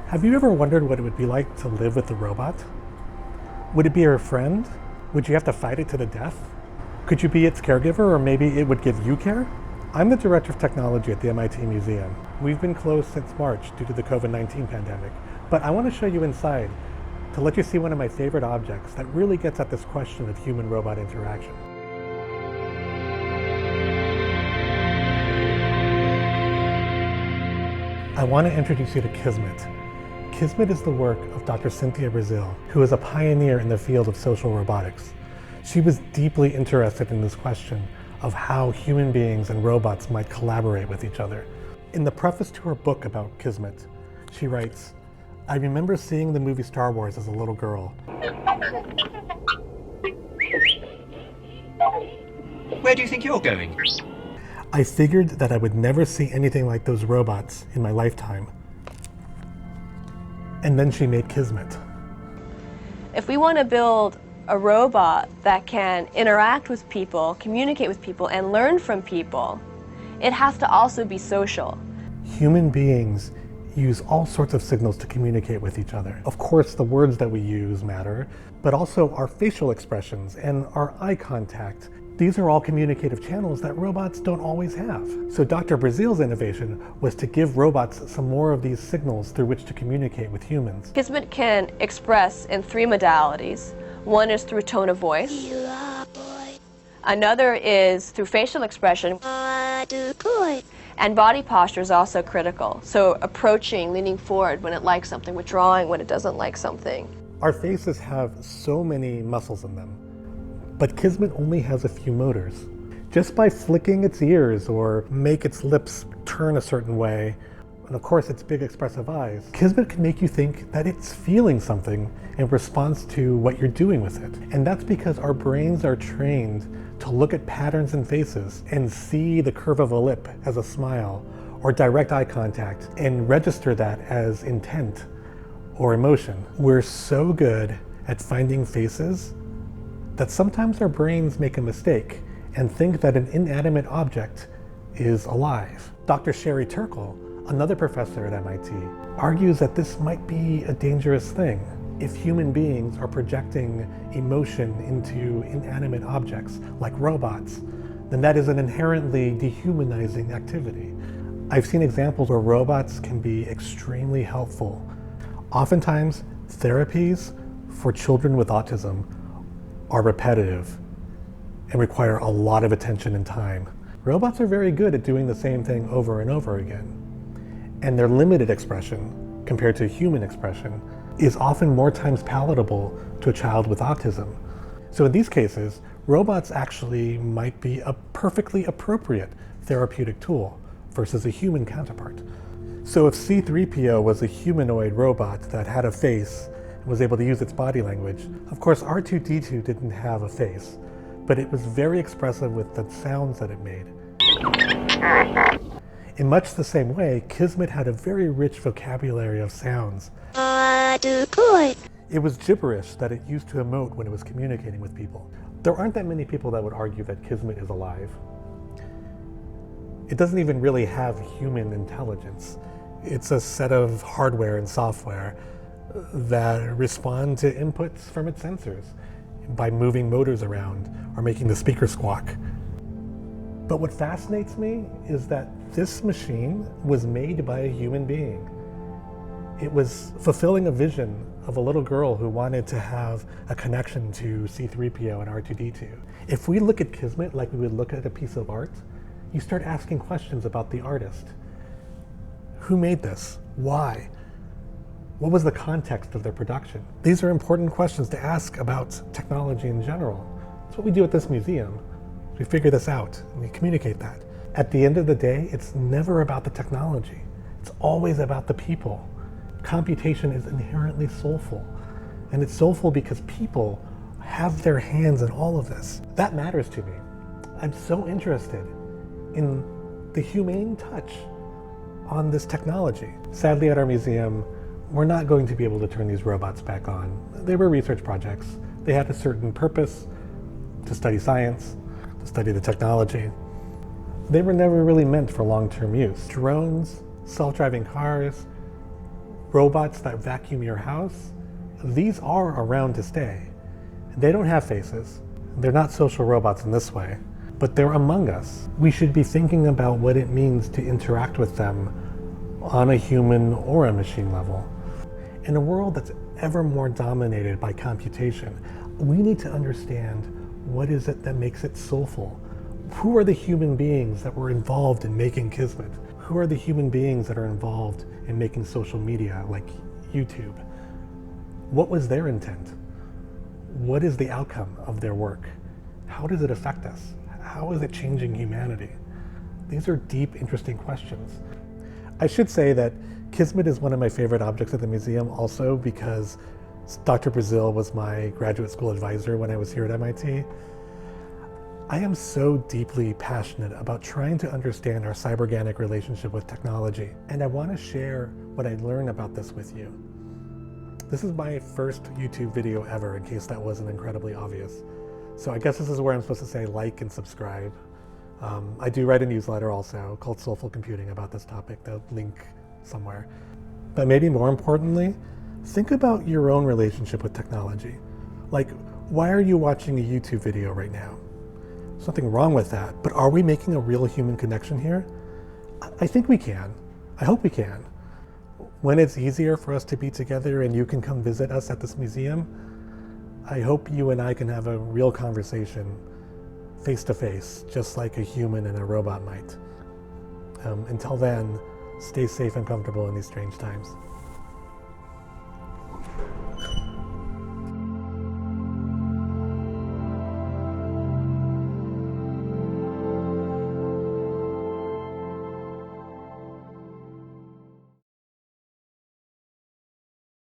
Have you ever wondered what it would be like to live with a robot? Would it be your friend? Would you have to fight it to the death? Could you be its caregiver, or maybe it would give you care? I'm the director of technology at the MIT Museum. We've been closed since March due to the COVID-19 pandemic, but I want to show you inside to let you see one of my favorite objects that really gets at this question of human-robot interaction. I want to introduce you to Kismet. Kismet is the work of Dr. Cynthia Breazeal, who is a pioneer in the field of social robotics. She was deeply interested in this question of how human beings and robots might collaborate with each other. In the preface to her book about Kismet, she writes, "I remember seeing the movie Star Wars as a little girl. Where do you think you're going? I figured that I would never see anything like those robots in my lifetime." And then she made Kismet. If we want to build a robot that can interact with people, communicate with people, and learn from people, it has to also be social. Human beings use all sorts of signals to communicate with each other. Of course, the words that we use matter, but also our facial expressions and our eye contact. These are all communicative channels that robots don't always have. So Dr. Breazeal's innovation was to give robots some more of these signals through which to communicate with humans. Kismet can express in 3 modalities. One is through tone of voice. Another is through facial expression. And body posture is also critical. So approaching, leaning forward when it likes something, withdrawing when it doesn't like something. Our faces have so many muscles in them, but Kismet only has a few motors. Just by flicking its ears or make its lips turn a certain way, and of course its big expressive eyes, Kismet can make you think that it's feeling something in response to what you're doing with it. And that's because our brains are trained to look at patterns in faces and see the curve of a lip as a smile or direct eye contact and register that as intent or emotion. We're so good at finding faces that sometimes our brains make a mistake and think that an inanimate object is alive. Dr. Sherry Turkle, another professor at MIT, argues that this might be a dangerous thing. If human beings are projecting emotion into inanimate objects like robots, then that is an inherently dehumanizing activity. I've seen examples where robots can be extremely helpful. Oftentimes, therapies for children with autism are repetitive and require a lot of attention and time. Robots are very good at doing the same thing over and over again, and their limited expression compared to human expression is often more times palatable to a child with autism. So in these cases, robots actually might be a perfectly appropriate therapeutic tool versus a human counterpart. So if C3PO was a humanoid robot that had a face and was able to use its body language, of course R2-D2 didn't have a face, but it was very expressive with the sounds that it made. In much the same way, Kismet had a very rich vocabulary of sounds. It was gibberish that it used to emote when it was communicating with people. There aren't that many people that would argue that Kismet is alive. It doesn't even really have human intelligence. It's a set of hardware and software that respond to inputs from its sensors by moving motors around or making the speaker squawk. But what fascinates me is that this machine was made by a human being. It was fulfilling a vision of a little girl who wanted to have a connection to C3PO and R2-D2. If we look at Kismet like we would look at a piece of art, you start asking questions about the artist. Who made this? Why? What was the context of their production? These are important questions to ask about technology in general. That's what we do at this museum. We figure this out and we communicate that. At the end of the day, it's never about the technology. It's always about the people. Computation is inherently soulful, and it's soulful because people have their hands in all of this. That matters to me. I'm so interested in the humane touch on this technology. Sadly, at our museum, we're not going to be able to turn these robots back on. They were research projects. They had a certain purpose to study science, to study the technology. They were never really meant for long-term use. Drones, self-driving cars, Robots that vacuum your house, these are around to stay. They don't have faces. They're not social robots in this way, but they're among us. We should be thinking about what it means to interact with them on a human or a machine level. In a world that's ever more dominated by computation, we need to understand what is it that makes it soulful. Who are the human beings that were involved in making Kismet? Who are the human beings that are involved in making social media like YouTube? What was their intent? What is the outcome of their work? How does it affect us? How is it changing humanity? These are deep, interesting questions. I should say that Kismet is one of my favorite objects at the museum also because Dr. Breazeal was my graduate school advisor when I was here at MIT. I am so deeply passionate about trying to understand our cyberganic relationship with technology, and I want to share what I learned about this with you. This is my first YouTube video ever, in case that wasn't incredibly obvious. So I guess this is where I'm supposed to say like and subscribe. I do write a newsletter also called Soulful Computing about this topic, the link somewhere. But maybe more importantly, think about your own relationship with technology. Like, why are you watching a YouTube video right now? There's nothing wrong with that, but are we making a real human connection here? I think we can. I hope we can. When it's easier for us to be together and you can come visit us at this museum, I hope you and I can have a real conversation face to face, just like a human and a robot might. Until then, stay safe and comfortable in these strange times.